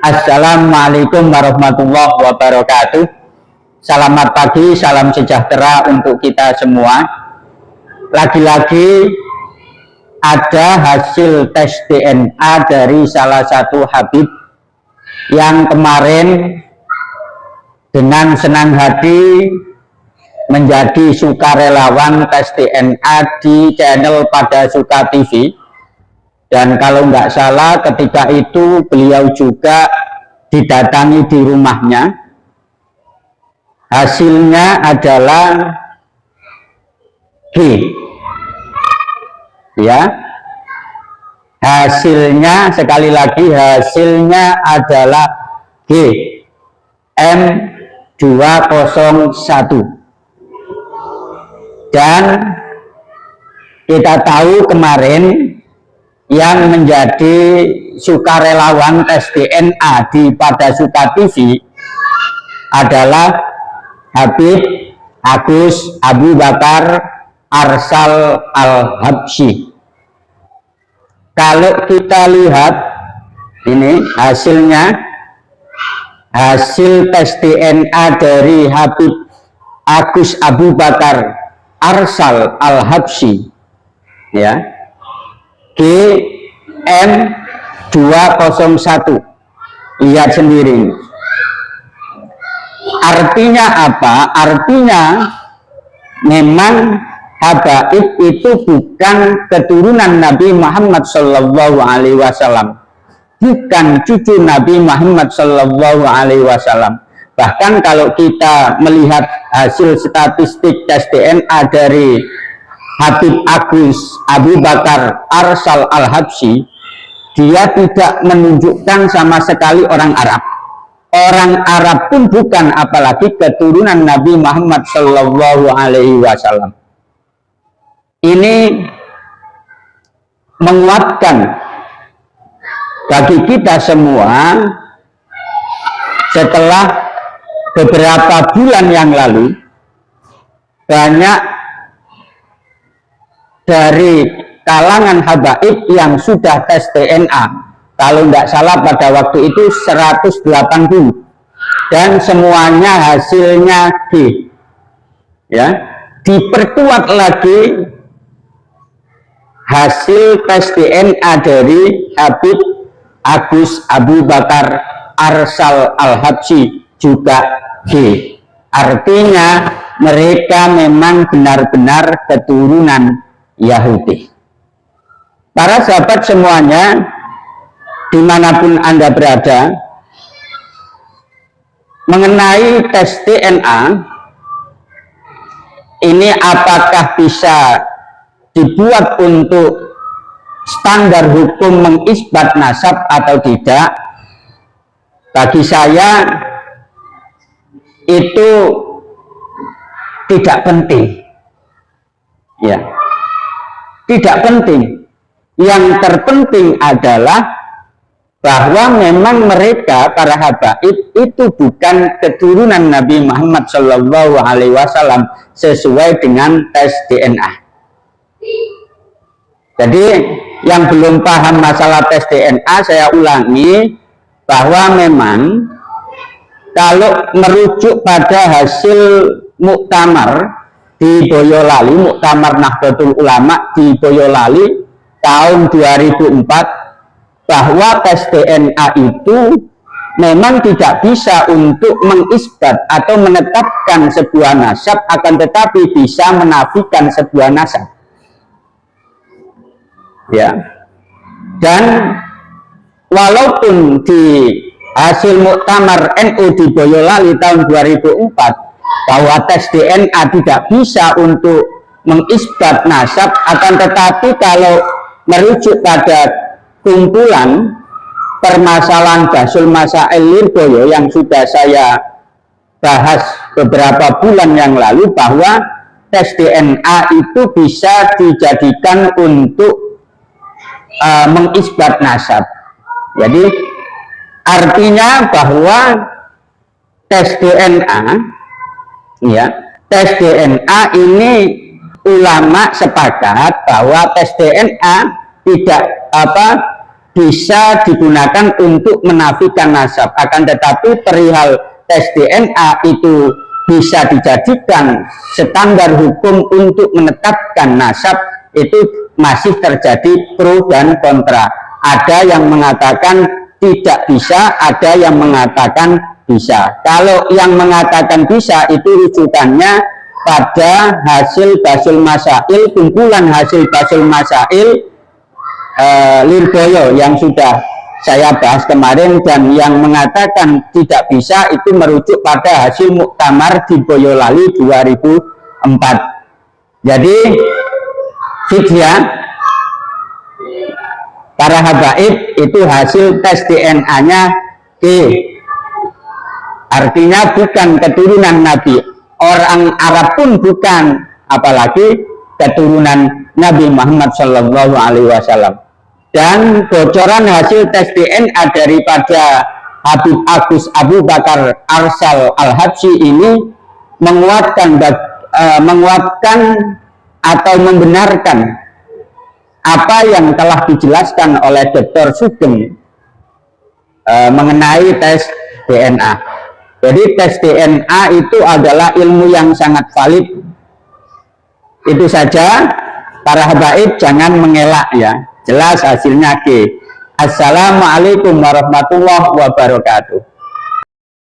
Assalamualaikum warahmatullahi wabarakatuh. Selamat pagi, salam sejahtera untuk kita semua. Lagi-lagi ada hasil tes DNA dari salah satu Habib yang kemarin dengan senang hati menjadi sukarelawan tes DNA di channel Pada Suka TV. Dan kalau nggak salah ketika itu beliau juga didatangi di rumahnya. Hasilnya adalah G. Ya. Hasilnya sekali lagi hasilnya adalah G. M201. Dan kita tahu kemarin yang menjadi sukarelawan tes DNA di Pada Suka TV adalah Habib Agus Abu Bakar Arsal Al-Habsyi. Kalau kita lihat ini hasilnya, hasil tes DNA dari Habib Agus Abu Bakar Arsal Al-Habsyi, ya, GM201. Lihat sendiri. Artinya apa? Artinya memang Habaib itu bukan keturunan Nabi Muhammad Shallallahu Alaihi Wasallam, bukan cucu Nabi Muhammad Shallallahu Alaihi Wasallam. Bahkan kalau kita melihat hasil statistik tes DNA dari Habib Agus Abu Bakar Arsal Al-Habsyi, dia tidak menunjukkan sama sekali orang Arab. Orang Arab pun bukan, apalagi keturunan Nabi Muhammad Shallallahu Alaihi Wasallam. Ini menguatkan bagi kita semua setelah beberapa bulan yang lalu banyak dari kalangan habaib yang sudah tes DNA, kalau tidak salah pada waktu itu 180, dan semuanya hasilnya G. Ya, diperkuat lagi hasil tes DNA dari Habib Agus Abu Bakar Arsal Al-Habsyi juga G. Artinya mereka memang benar-benar keturunan Yahudi. Para sahabat semuanya, dimanapun Anda berada, mengenai tes DNA ini apakah bisa dibuat untuk standar hukum mengisbat nasab atau tidak? Bagi saya itu tidak penting, ya. Tidak penting. Yang terpenting adalah bahwa memang mereka para habaib itu bukan keturunan Nabi Muhammad Shallallahu Alaihi Wasallam sesuai dengan tes DNA. Jadi yang belum paham masalah tes DNA, saya ulangi bahwa memang kalau merujuk pada hasil muktamar di Boyolali, Muktamar Nahdlatul Ulama di Boyolali tahun 2004, bahwa tes DNA itu memang tidak bisa untuk mengisbat atau menetapkan sebuah nasab, akan tetapi bisa menafikan sebuah nasab. Ya. Dan walaupun di hasil Muktamar NU di Boyolali tahun 2004 bahwa tes DNA tidak bisa untuk mengisbat nasab, akan tetapi kalau merujuk pada kumpulan permasalahan Basul Masail Lirboyo yang sudah saya bahas beberapa bulan yang lalu, bahwa tes DNA itu bisa dijadikan untuk mengisbat nasab. Jadi artinya bahwa tes DNA, ya, tes DNA ini ulama sepakat bahwa tes DNA tidak bisa digunakan untuk menafikan nasab, akan tetapi perihal tes DNA itu bisa dijadikan standar hukum untuk menetapkan nasab, itu masih terjadi pro dan kontra. Ada yang mengatakan tidak bisa, ada yang mengatakan bisa. Kalau yang mengatakan bisa itu rujukannya pada hasil Basul Masail, kumpulan hasil Basul Masail Lirboyo yang sudah saya bahas kemarin, dan yang mengatakan tidak bisa itu merujuk pada hasil Muktamar di Boyolali 2004. Jadi fidyah para habaib itu hasil tes DNA-nya artinya bukan keturunan Nabi, orang Arab pun bukan, apalagi keturunan Nabi Muhammad Shallallahu Alaihi Wasallam. Dan bocoran hasil tes DNA daripada Habib Agus Abu Bakar Arsal Al-Habsyi ini menguatkan atau membenarkan apa yang telah dijelaskan oleh Dr. Sugeng mengenai tes DNA. Jadi tes DNA itu adalah ilmu yang sangat valid. Itu saja, para habaib jangan mengelak ya. Jelas hasilnya Assalamualaikum warahmatullahi wabarakatuh.